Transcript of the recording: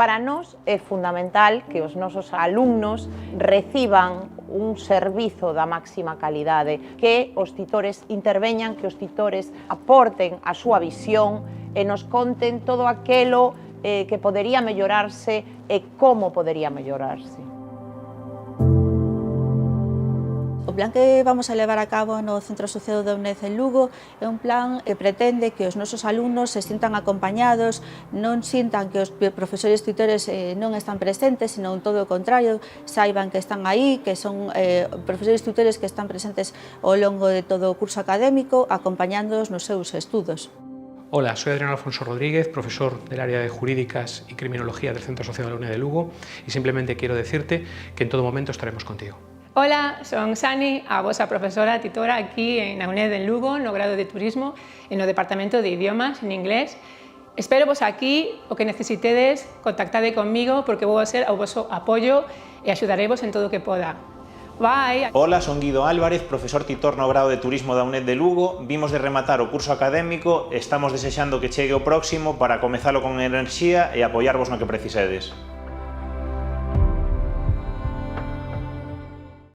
Para nós é fundamental que os nosos alumnos reciban un servizo da máxima calidade, que os titores interveñan, que os titores aporten a súa visión e nos conten todo aquilo que podería mellorarse e como podería mellorarse. O plan que vamos a levar a cabo no Centro Asociado da UNED en Lugo é un plan que pretende que os nosos alumnos se sintan acompañados, non sintan que os profesores tutores non están presentes, sino todo o contrario, saiban que están aí, que son profesores tutores que están presentes ao longo de todo o curso académico, acompañándoos nos seus estudos. Hola, soy Adrián Alfonso Rodríguez, profesor del área de Jurídicas y Criminología del Centro Asociado de la UNED de Lugo, y simplemente quiero decirte que en todo momento estaremos contigo. Hola, son Sani, a vosa profesora titora aquí na UNED en Lugo, no grado de Turismo, no Departamento de Idiomas, en inglés. Espero vos aquí, o que necesitedes, contactade conmigo porque vou a ser ao voso apoio e axudarevos en todo o que poda. Bye! Hola, son Guido Álvarez, profesor titor no grado de Turismo da UNED de Lugo. Vimos de rematar o curso académico, estamos desexando que chegue o próximo para comezalo con enerxía e apoiarvos no que precisedes.